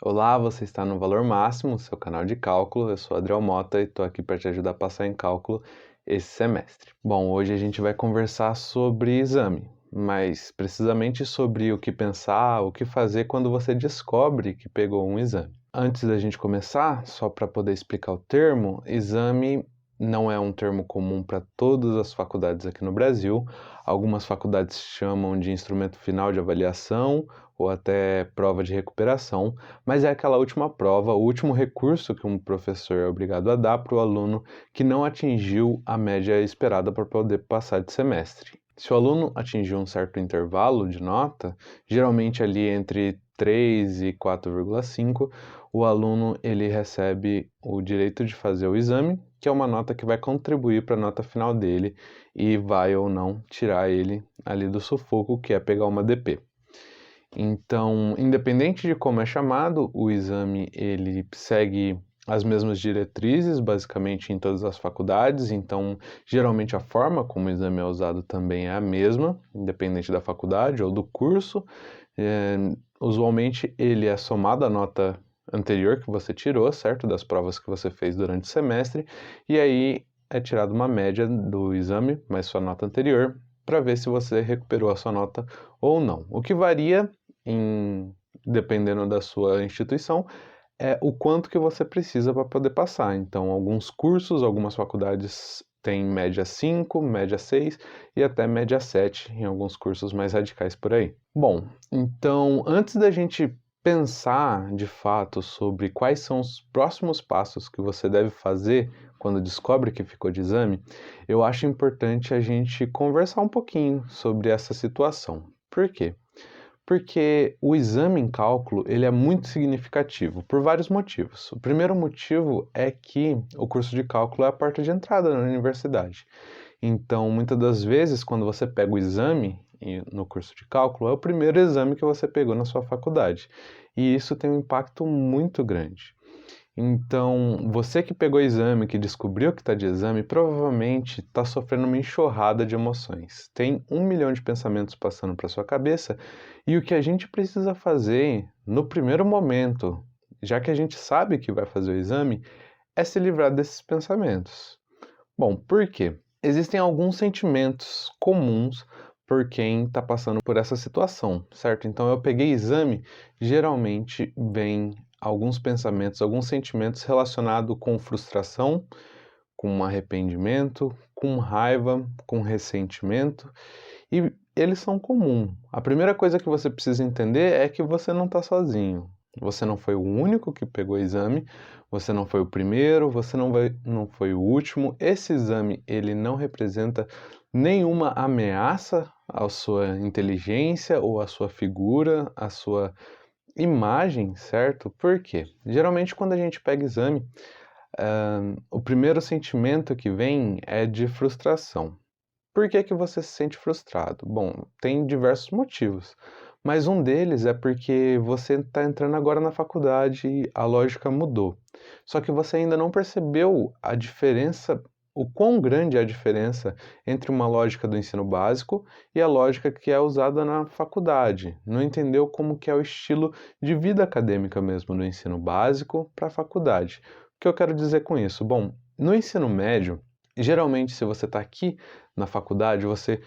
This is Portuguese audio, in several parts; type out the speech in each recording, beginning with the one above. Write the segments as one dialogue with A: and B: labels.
A: Olá, você está no Valor Máximo, seu canal de cálculo. Eu sou Adriel Mota e estou aqui para te ajudar a passar em cálculo esse semestre. Bom, hoje a gente vai conversar sobre exame, mas precisamente sobre o que pensar, o que fazer quando você descobre que pegou um exame. Antes da gente começar, só para poder explicar o termo, exame não é um termo comum para todas as faculdades aqui no Brasil. Algumas faculdades chamam de instrumento final de avaliação ou até prova de recuperação, mas é aquela última prova, o último recurso que um professor é obrigado a dar para o aluno que não atingiu a média esperada para poder passar de semestre. Se o aluno atingiu um certo intervalo de nota, geralmente ali entre 3 e 4,5, o aluno ele recebe o direito de fazer o exame, que é uma nota que vai contribuir para a nota final dele e vai ou não tirar ele ali do sufoco, que é pegar uma DP. Então, independente de como é chamado, o exame ele segue as mesmas diretrizes, basicamente em todas as faculdades, então geralmente a forma como o exame é usado também é a mesma, independente da faculdade ou do curso. Usualmente ele é somado à nota anterior que você tirou, certo? Das provas que você fez durante o semestre, e aí é tirada uma média do exame, mais sua nota anterior, para ver se você recuperou a sua nota ou não. O que varia dependendo da sua instituição, é o quanto que você precisa para poder passar. Então, alguns cursos, algumas faculdades têm média 5, média 6 e até média 7 em alguns cursos mais radicais por aí. Bom, então, antes da gente pensar de fato sobre quais são os próximos passos que você deve fazer quando descobre que ficou de exame, eu acho importante a gente conversar um pouquinho sobre essa situação. Por quê? Porque o exame em cálculo ele é muito significativo por vários motivos. O primeiro motivo é que o curso de cálculo é a porta de entrada na universidade. Então, muitas das vezes, quando você pega o exame no curso de cálculo, é o primeiro exame que você pegou na sua faculdade. E isso tem um impacto muito grande. Então, você que pegou o exame, que descobriu que está de exame, provavelmente está sofrendo uma enxurrada de emoções. Tem 1 milhão de pensamentos passando para sua cabeça, e o que a gente precisa fazer no primeiro momento, já que a gente sabe que vai fazer o exame, é se livrar desses pensamentos. Bom, por quê? Existem alguns sentimentos comuns por quem está passando por essa situação, certo? Então, eu peguei exame, geralmente vem alguns pensamentos, alguns sentimentos relacionados com frustração, com arrependimento, com raiva, com ressentimento, e eles são comuns. A primeira coisa que você precisa entender é que você não está sozinho. Você não foi o único que pegou o exame, você não foi o primeiro, você não foi o último. Esse exame ele não representa nenhuma ameaça à sua inteligência ou à sua figura, à sua imagem, certo? Por quê? Geralmente quando a gente pega exame, o primeiro sentimento que vem é de frustração. Por que que você se sente frustrado? Bom, tem diversos motivos, mas um deles é porque você está entrando agora na faculdade e a lógica mudou. Só que você ainda não percebeu a diferença, o quão grande é a diferença entre uma lógica do ensino básico e a lógica que é usada na faculdade. Não entendeu como que é o estilo de vida acadêmica mesmo do ensino básico para a faculdade. O que eu quero dizer com isso? Bom, no ensino médio, geralmente se você está aqui na faculdade, você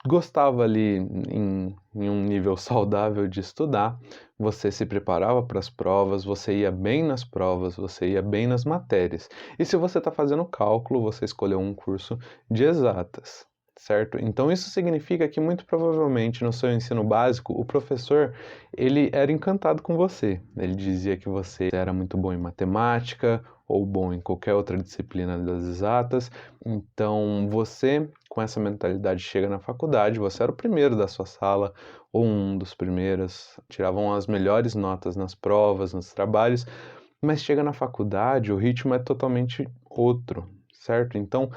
A: gostava ali em um nível saudável de estudar, você se preparava para as provas, você ia bem nas provas, você ia bem nas matérias. E se você está fazendo cálculo, você escolheu um curso de exatas, certo? Então isso significa que muito provavelmente no seu ensino básico, o professor, ele era encantado com você. Ele dizia que você era muito bom em matemática ou bom em qualquer outra disciplina das exatas. Então você com essa mentalidade chega na faculdade, você era o primeiro da sua sala, ou um dos primeiros, tiravam as melhores notas nas provas, nos trabalhos, mas chega na faculdade, o ritmo é totalmente outro, certo? Então,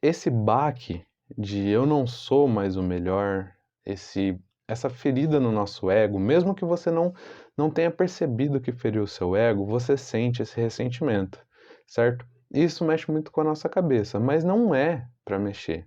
A: esse baque de eu não sou mais o melhor, essa ferida no nosso ego, mesmo que você não tenha percebido que feriu o seu ego, você sente esse ressentimento, certo? Isso mexe muito com a nossa cabeça, mas não é para mexer.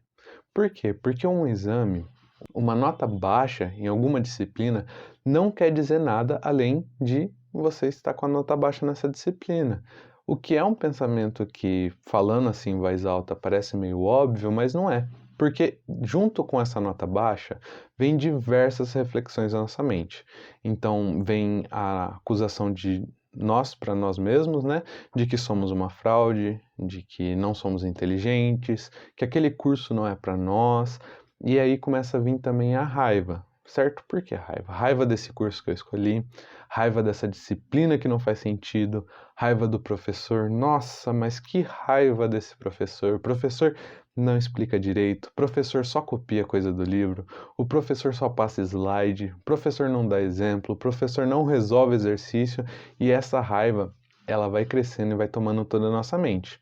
A: Por quê? Porque um exame, uma nota baixa em alguma disciplina, não quer dizer nada além de você está com a nota baixa nessa disciplina. O que é um pensamento que, falando assim em voz alta, parece meio óbvio, mas não é. Porque junto com essa nota baixa, vem diversas reflexões na nossa mente. Então, vem a acusação de nós para nós mesmos, né? De que somos uma fraude, de que não somos inteligentes, que aquele curso não é para nós. E aí começa a vir também a raiva, certo? Por que raiva? Raiva desse curso que eu escolhi, raiva dessa disciplina que não faz sentido, raiva do professor. Nossa, mas que raiva desse professor. O professor não explica direito, o professor só copia coisa do livro, o professor só passa slide, o professor não dá exemplo, o professor não resolve exercício e essa raiva, ela vai crescendo e vai tomando toda a nossa mente.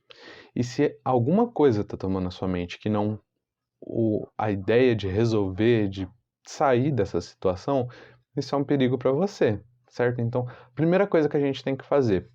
A: E se alguma coisa está tomando a sua mente que não a ideia de resolver, de sair dessa situação, isso é um perigo para você, certo? Então, a primeira coisa que a gente tem que fazer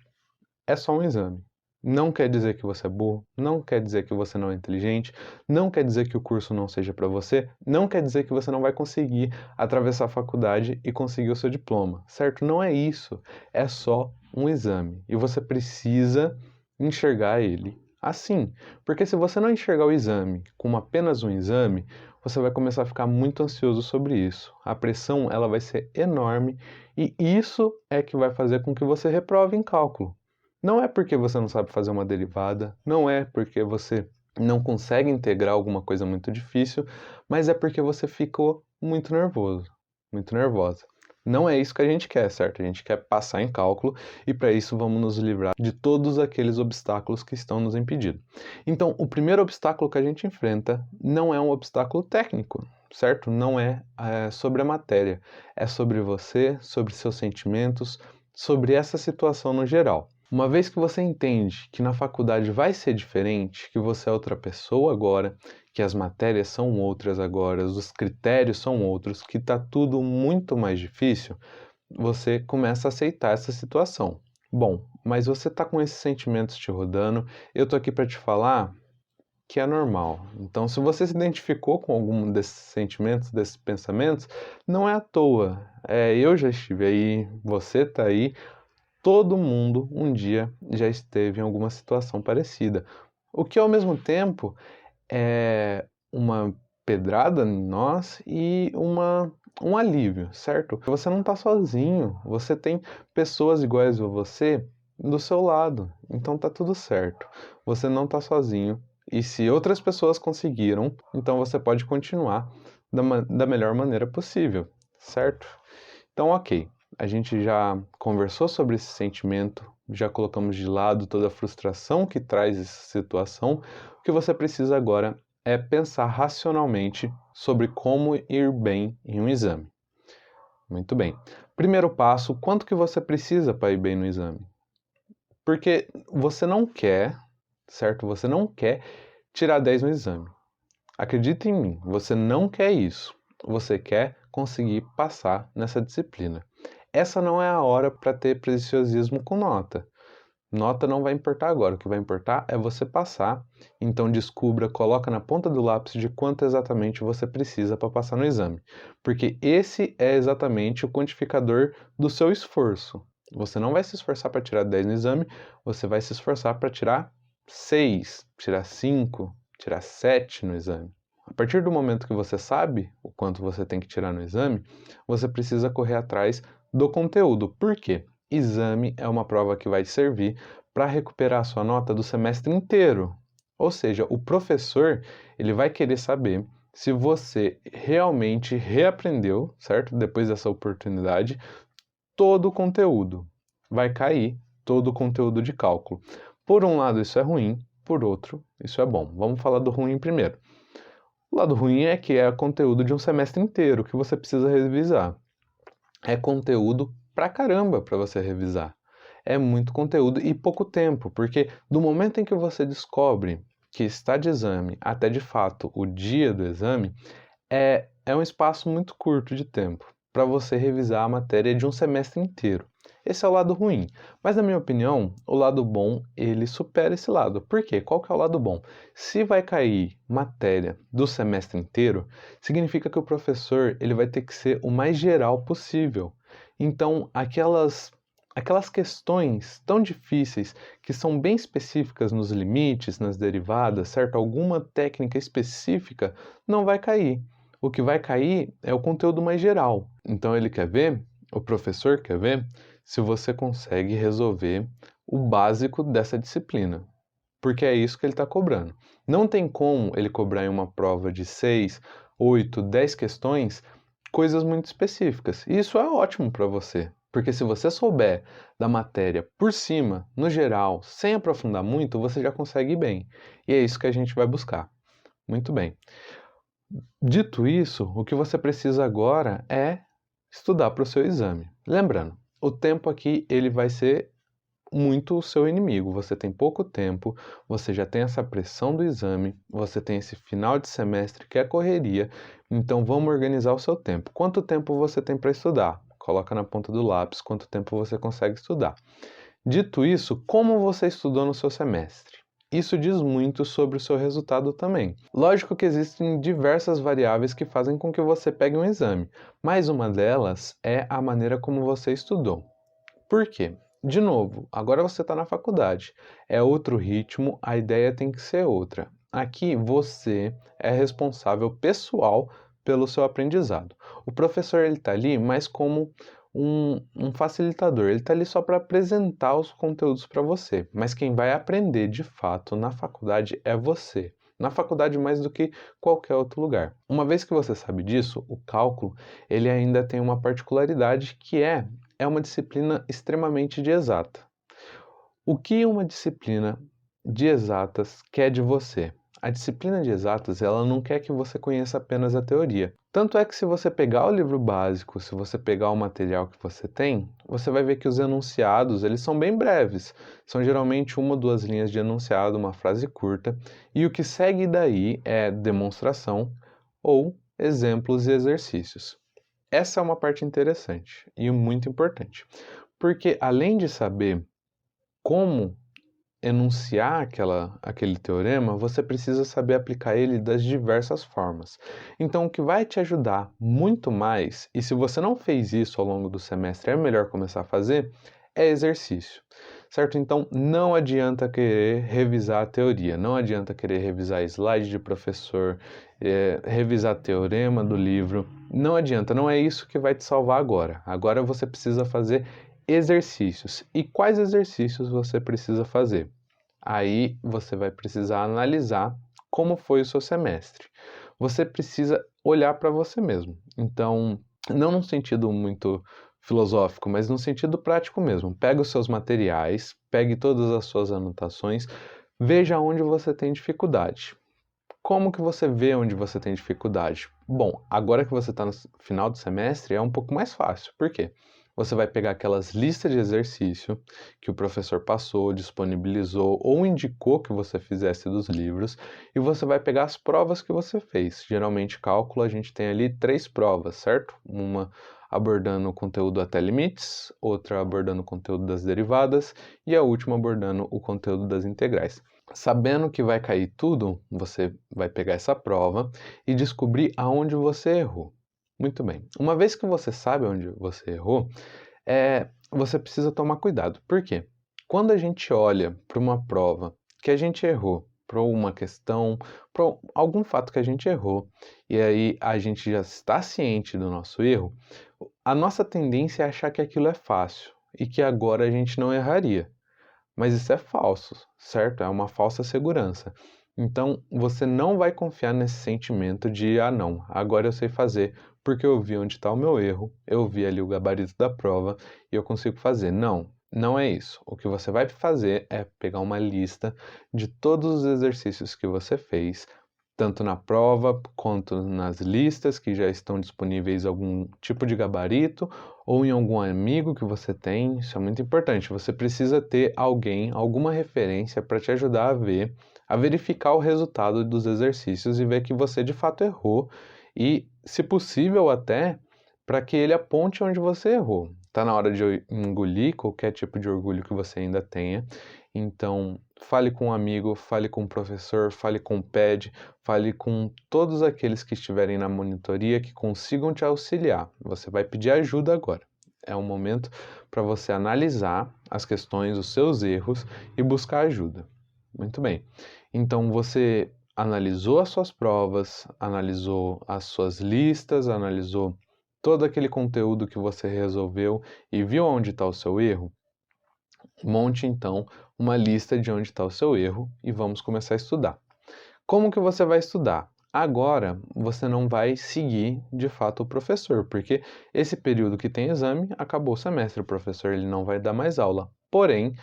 A: é só um exame. Não quer dizer que você é burro, não quer dizer que você não é inteligente, não quer dizer que o curso não seja para você, não quer dizer que você não vai conseguir atravessar a faculdade e conseguir o seu diploma, certo? Não é isso, é só um exame e você precisa enxergar ele assim, porque se você não enxergar o exame como apenas um exame, você vai começar a ficar muito ansioso sobre isso. A pressão ela vai ser enorme e isso é que vai fazer com que você reprove em cálculo. Não é porque você não sabe fazer uma derivada, não é porque você não consegue integrar alguma coisa muito difícil, mas é porque você ficou muito nervoso, muito nervosa. Não é isso que a gente quer, certo? A gente quer passar em cálculo e para isso vamos nos livrar de todos aqueles obstáculos que estão nos impedindo. Então, o primeiro obstáculo que a gente enfrenta não é um obstáculo técnico, certo? Não é sobre a matéria, é sobre você, sobre seus sentimentos, sobre essa situação no geral. Uma vez que você entende que na faculdade vai ser diferente, que você é outra pessoa agora, que as matérias são outras agora, os critérios são outros, que está tudo muito mais difícil, você começa a aceitar essa situação. Bom, mas você está com esses sentimentos te rodando, eu tô aqui para te falar que é normal. Então, se você se identificou com algum desses sentimentos, desses pensamentos, não é à toa. Eu já estive aí, você está aí. Todo mundo um dia já esteve em alguma situação parecida. O que ao mesmo tempo é uma pedrada em nós e um alívio, certo? Você não está sozinho, você tem pessoas iguais a você do seu lado, então tá tudo certo. Você não está sozinho e se outras pessoas conseguiram, então você pode continuar da melhor maneira possível, certo? Então, ok, a gente já conversou sobre esse sentimento, já colocamos de lado toda a frustração que traz essa situação. O que você precisa agora é pensar racionalmente sobre como ir bem em um exame. Muito bem. Primeiro passo, quanto que você precisa para ir bem no exame? Porque você não quer, certo? Você não quer tirar 10 no exame. Acredita em mim, você não quer isso. Você quer conseguir passar nessa disciplina. Essa não é a hora para ter preciosismo com nota. Nota não vai importar agora, o que vai importar é você passar. Então descubra, coloca na ponta do lápis de quanto exatamente você precisa para passar no exame. Porque esse é exatamente o quantificador do seu esforço. Você não vai se esforçar para tirar 10 no exame, você vai se esforçar para tirar 6, tirar 5, tirar 7 no exame. A partir do momento que você sabe o quanto você tem que tirar no exame, você precisa correr atrás do conteúdo. Por quê? Exame é uma prova que vai servir para recuperar a sua nota do semestre inteiro. Ou seja, o professor, ele vai querer saber se você realmente reaprendeu, certo? Depois dessa oportunidade, todo o conteúdo. Vai cair todo o conteúdo de cálculo. Por um lado, isso é ruim, por outro, isso é bom. Vamos falar do ruim primeiro. O lado ruim é que é conteúdo de um semestre inteiro que você precisa revisar. É conteúdo pra caramba para você revisar. É muito conteúdo e pouco tempo, porque do momento em que você descobre que está de exame até de fato o dia do exame, é um espaço muito curto de tempo para você revisar a matéria de um semestre inteiro. Esse é o lado ruim, mas na minha opinião, o lado bom, ele supera esse lado. Por quê? Qual que é o lado bom? Se vai cair matéria do semestre inteiro, significa que o professor, ele vai ter que ser o mais geral possível. Então, aquelas questões tão difíceis que são bem específicas nos limites, nas derivadas, certo? Alguma técnica específica não vai cair. O que vai cair é o conteúdo mais geral. Então ele quer ver, o professor quer ver, se você consegue resolver o básico dessa disciplina. Porque é isso que ele está cobrando. Não tem como ele cobrar em uma prova de 6, 8, 10 questões coisas muito específicas. E isso é ótimo para você, porque se você souber da matéria por cima, no geral, sem aprofundar muito, você já consegue ir bem. E é isso que a gente vai buscar. Muito bem. Dito isso, o que você precisa agora é estudar para o seu exame. Lembrando, o tempo aqui ele vai ser muito o seu inimigo. Você tem pouco tempo, você já tem essa pressão do exame, você tem esse final de semestre que é correria, então vamos organizar o seu tempo. Quanto tempo você tem para estudar? Coloca na ponta do lápis quanto tempo você consegue estudar. Dito isso, como você estudou no seu semestre? Isso diz muito sobre o seu resultado também. Lógico que existem diversas variáveis que fazem com que você pegue um exame, mas uma delas é a maneira como você estudou. Por quê? De novo, agora você está na faculdade. É outro ritmo, a ideia tem que ser outra. Aqui você é responsável pessoal pelo seu aprendizado. O professor ele está ali, mas como um facilitador. Ele está ali só para apresentar os conteúdos para você. Mas quem vai aprender de fato na faculdade é você. Na faculdade mais do que qualquer outro lugar. Uma vez que você sabe disso, o cálculo ele ainda tem uma particularidade que é uma disciplina extremamente de exata. O que uma disciplina de exatas quer de você? A disciplina de exatas, ela não quer que você conheça apenas a teoria. Tanto é que se você pegar o livro básico, se você pegar o material que você tem, você vai ver que os enunciados, eles são bem breves. São geralmente uma ou duas linhas de enunciado, uma frase curta, e o que segue daí é demonstração ou exemplos e exercícios. Essa é uma parte interessante e muito importante, porque além de saber como enunciar aquele teorema, você precisa saber aplicar ele das diversas formas. Então, o que vai te ajudar muito mais, e se você não fez isso ao longo do semestre, é melhor começar a fazer, é exercício, certo? Então, não adianta querer revisar a teoria, não adianta querer revisar slide de professor, revisar teorema do livro, não adianta, não é isso que vai te salvar agora. Agora você precisa fazer exercícios. E quais exercícios você precisa fazer? Aí você vai precisar analisar como foi o seu semestre. Você precisa olhar para você mesmo. Então, não num sentido muito filosófico, mas no sentido prático mesmo. Pega os seus materiais, pegue todas as suas anotações, veja onde você tem dificuldade. Como que você vê onde você tem dificuldade? Bom, agora que você está no final do semestre, é um pouco mais fácil. Por quê? Você vai pegar aquelas listas de exercício que o professor passou, disponibilizou ou indicou que você fizesse dos livros e você vai pegar as provas que você fez. Geralmente, cálculo, a gente tem ali 3 provas, certo? Uma abordando o conteúdo até limites, outra abordando o conteúdo das derivadas e a última abordando o conteúdo das integrais. Sabendo que vai cair tudo, você vai pegar essa prova e descobrir aonde você errou. Muito bem. Uma vez que você sabe onde você errou, você precisa tomar cuidado. Por quê? Quando a gente olha para uma prova que a gente errou, para uma questão, para algum fato que a gente errou, e aí a gente já está ciente do nosso erro, a nossa tendência é achar que aquilo é fácil e que agora a gente não erraria. Mas isso é falso, certo? É uma falsa segurança. Então, você não vai confiar nesse sentimento de, ah, não, agora eu sei fazer, porque eu vi onde está o meu erro, eu vi ali o gabarito da prova e eu consigo fazer. Não, não é isso. O que você vai fazer é pegar uma lista de todos os exercícios que você fez, tanto na prova quanto nas listas que já estão disponíveis algum tipo de gabarito ou em algum amigo que você tem. Isso é muito importante. Você precisa ter alguém, alguma referência para te ajudar a verificar o resultado dos exercícios e ver que você de fato errou e, se possível, até para que ele aponte onde você errou. Está na hora de engolir qualquer tipo de orgulho que você ainda tenha. Então, fale com um amigo, fale com um professor, fale com o PED, fale com todos aqueles que estiverem na monitoria que consigam te auxiliar. Você vai pedir ajuda agora. É um momento para você analisar as questões, os seus erros e buscar ajuda. Muito bem. Então você analisou as suas provas, analisou as suas listas, analisou todo aquele conteúdo que você resolveu e viu onde está o seu erro? Monte então uma lista de onde está o seu erro e vamos começar a estudar. Como que você vai estudar? Agora você não vai seguir de fato o professor, porque esse período que tem exame acabou o semestre, o professor ele não vai dar mais aula. Porém,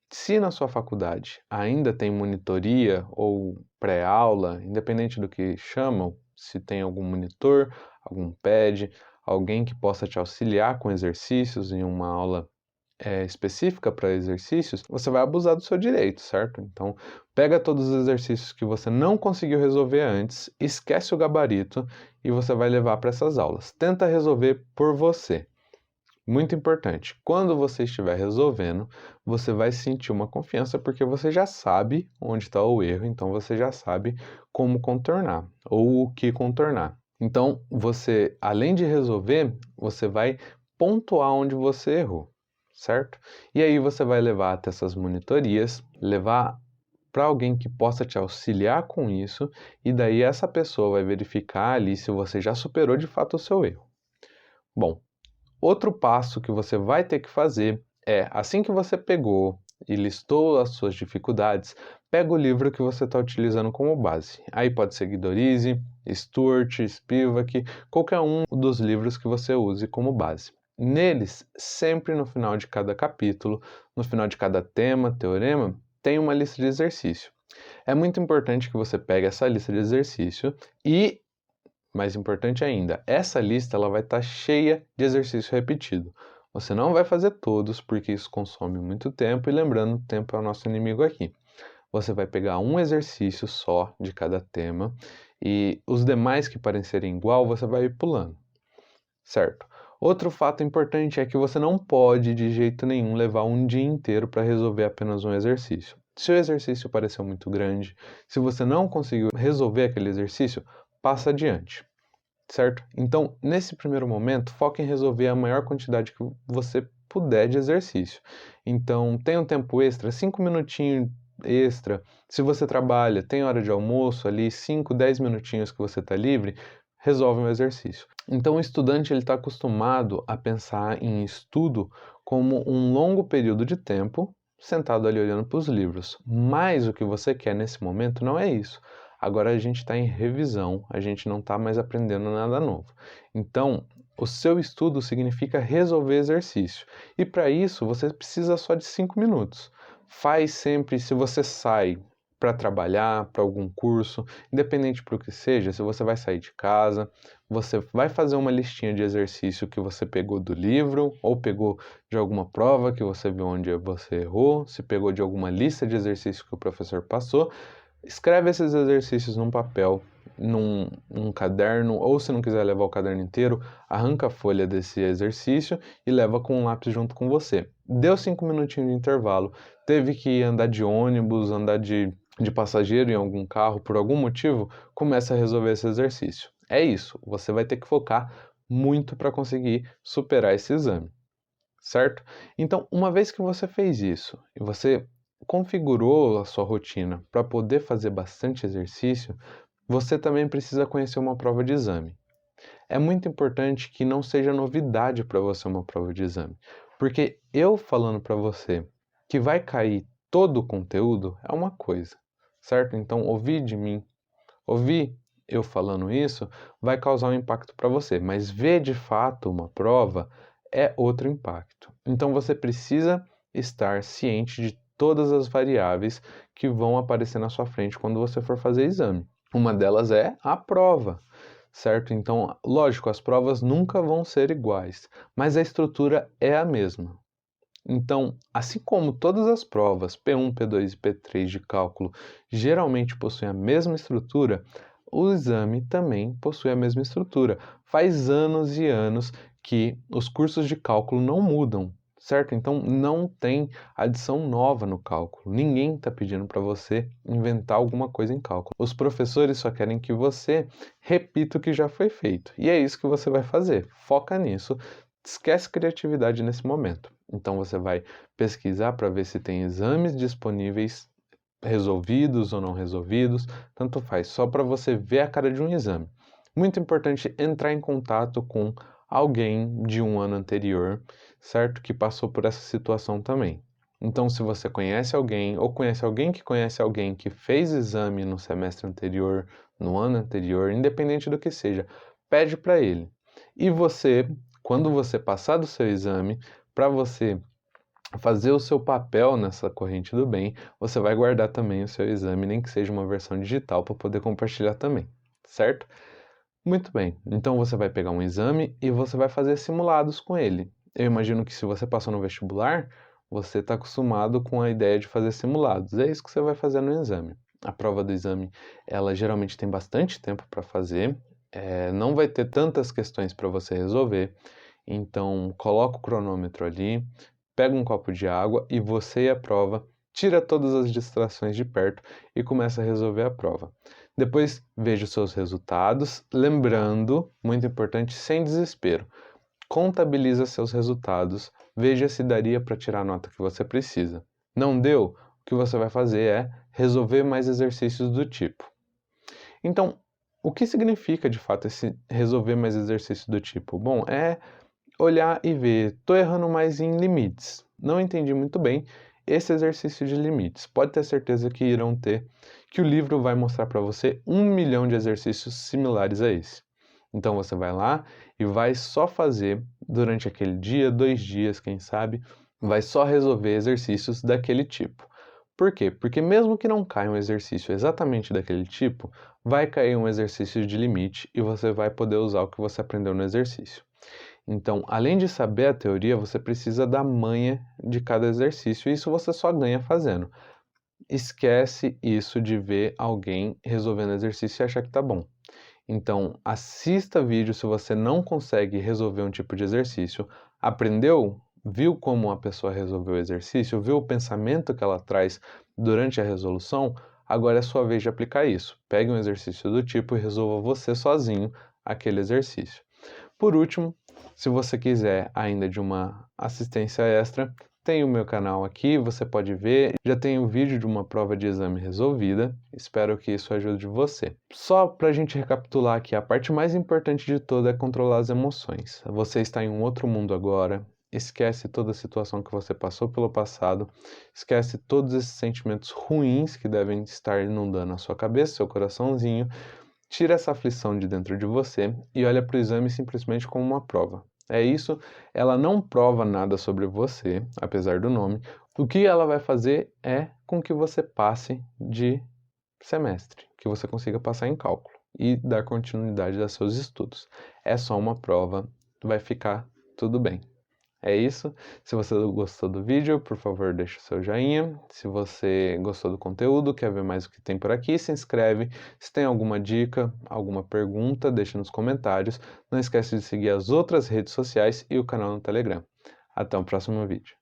A: se na sua faculdade ainda tem monitoria ou pré-aula, independente do que chamam, se tem algum monitor, algum pad, alguém que possa te auxiliar com exercícios em uma aula específica para exercícios, você vai abusar do seu direito, certo? Então, pega todos os exercícios que você não conseguiu resolver antes, esquece o gabarito e você vai levar para essas aulas. Tenta resolver por você. Muito importante, quando você estiver resolvendo, você vai sentir uma confiança porque você já sabe onde está o erro, então você já sabe como contornar ou o que contornar. Então, você, além de resolver, você vai pontuar onde você errou, certo? E aí você vai levar até essas monitorias, levar para alguém que possa te auxiliar com isso, e daí essa pessoa vai verificar ali se você já superou de fato o seu erro. Bom, outro passo que você vai ter que fazer é, assim que você pegou e listou as suas dificuldades, pega o livro que você está utilizando como base. Aí pode ser Guidorize, Stuart, Spivak, qualquer um dos livros que você use como base. Neles, sempre no final de cada capítulo, no final de cada tema, teorema, tem uma lista de exercício. É muito importante que você pegue essa lista de exercício e, mais importante ainda, essa lista ela vai estar cheia de exercício repetido. Você não vai fazer todos porque isso consome muito tempo e lembrando, o tempo é o nosso inimigo aqui. Você vai pegar um exercício só de cada tema e os demais que parecerem igual você vai ir pulando, certo? Outro fato importante é que você não pode de jeito nenhum levar um dia inteiro para resolver apenas um exercício. Se o exercício pareceu muito grande, se você não conseguiu resolver aquele exercício, passa adiante, certo? Então, nesse primeiro momento, foque em resolver a maior quantidade que você puder de exercício. Então, tem um tempo extra, 5 minutinhos extra. Se você trabalha, tem hora de almoço ali, 5, 10 minutinhos que você está livre, resolve um exercício. Então, o estudante ele está acostumado a pensar em estudo como um longo período de tempo, sentado ali olhando para os livros. Mas o que você quer nesse momento não é isso. Agora a gente está em revisão, a gente não está mais aprendendo nada novo. Então, o seu estudo significa resolver exercício. E para isso, você precisa só de 5 minutos. Faz sempre, se você sai para trabalhar, para algum curso, independente para o que seja, se você vai sair de casa, você vai fazer uma listinha de exercício que você pegou do livro ou pegou de alguma prova que você viu onde você errou, se pegou de alguma lista de exercícios que o professor passou. Escreve esses exercícios num papel, num caderno, ou se não quiser levar o caderno inteiro, arranca a folha desse exercício e leva com um lápis junto com você. Deu 5 minutinhos de intervalo, teve que andar de ônibus, andar de passageiro em algum carro, por algum motivo, começa a resolver esse exercício. É isso, você vai ter que focar muito para conseguir superar esse exame, certo? Então, uma vez que você fez isso e você configurou a sua rotina para poder fazer bastante exercício, você também precisa conhecer uma prova de exame. É muito importante que não seja novidade para você uma prova de exame, porque eu falando para você que vai cair todo o conteúdo é uma coisa, certo? Então, ouvir de mim, ouvir eu falando isso vai causar um impacto para você, mas ver de fato uma prova é outro impacto. Então, você precisa estar ciente de todas as variáveis que vão aparecer na sua frente quando você for fazer exame. Uma delas é a prova, certo? Então, lógico, as provas nunca vão ser iguais, mas a estrutura é a mesma. Então, assim como todas as provas P1, P2 e P3 de cálculo geralmente possuem a mesma estrutura, o exame também possui a mesma estrutura. Faz anos e anos que os cursos de cálculo não mudam, certo? Então não tem adição nova no cálculo. Ninguém está pedindo para você inventar alguma coisa em cálculo. Os professores só querem que você repita o que já foi feito. E é isso que você vai fazer. Foca nisso. esquece criatividade nesse momento. Então você vai pesquisar para ver se tem exames disponíveis, resolvidos ou não resolvidos, tanto faz, só para você ver a cara de um exame. Muito importante entrar em contato com alguém de um ano anterior, certo? Que passou por essa situação também. Então, se você conhece alguém ou conhece alguém que fez exame no semestre anterior, no ano anterior, independente do que seja, pede para ele. E você, quando você passar do seu exame, para você fazer o seu papel nessa corrente do bem, você vai guardar também o seu exame, nem que seja uma versão digital para poder compartilhar também, certo? Muito bem, então você vai pegar um exame e você vai fazer simulados com ele. Eu imagino que se você passou no vestibular, você está acostumado com a ideia de fazer simulados. É isso que você vai fazer no exame. A prova do exame, ela geralmente tem bastante tempo para fazer, não vai ter tantas questões para você resolver. Então, coloca o cronômetro ali, pega um copo de água e você e a prova, tira todas as distrações de perto e começa a resolver a prova. Depois veja os seus resultados, lembrando, muito importante, sem desespero. Contabiliza seus resultados, veja se daria para tirar a nota que você precisa. Não deu? O que você vai fazer é resolver mais exercícios do tipo. Então, o que significa de fato esse resolver mais exercícios do tipo? Bom, é olhar e ver, estou errando mais em limites. Não entendi muito bem esse exercício de limites. Pode ter certeza que irão ter, que o livro vai mostrar para você 1 milhão de exercícios similares a esse. Então você vai lá e vai só fazer durante aquele dia, 2 dias, quem sabe, vai só resolver exercícios daquele tipo. Por quê? Porque mesmo que não caia um exercício exatamente daquele tipo, vai cair um exercício de limite e você vai poder usar o que você aprendeu no exercício. Então, além de saber a teoria, você precisa da manha de cada exercício, e isso você só ganha fazendo. Esquece isso de ver alguém resolvendo exercício e achar que tá bom. Então, assista vídeo se você não consegue resolver um tipo de exercício. Aprendeu? Viu como a pessoa resolveu o exercício? Viu o pensamento que ela traz durante a resolução? Agora é sua vez de aplicar isso. Pegue um exercício do tipo e resolva você sozinho aquele exercício. Por último, se você quiser ainda de uma assistência extra, tem o meu canal aqui, você pode ver. Já tem um vídeo de uma prova de exame resolvida. Espero que isso ajude você. Só para a gente recapitular aqui, a parte mais importante de toda é controlar as emoções. Você está em um outro mundo agora. Esquece toda a situação que você passou pelo passado. Esquece todos esses sentimentos ruins que devem estar inundando a sua cabeça, seu coraçãozinho. Tira essa aflição de dentro de você e olha para o exame simplesmente como uma prova. É isso, ela não prova nada sobre você, apesar do nome. O que ela vai fazer é com que você passe de semestre, que você consiga passar em cálculo e dar continuidade aos seus estudos. É só uma prova, vai ficar tudo bem. É isso. Se você gostou do vídeo, por favor, deixe o seu joinha. Se você gostou do conteúdo, quer ver mais o que tem por aqui, se inscreve. Se tem alguma dica, alguma pergunta, deixe nos comentários. Não esquece de seguir as outras redes sociais e o canal no Telegram. Até o próximo vídeo.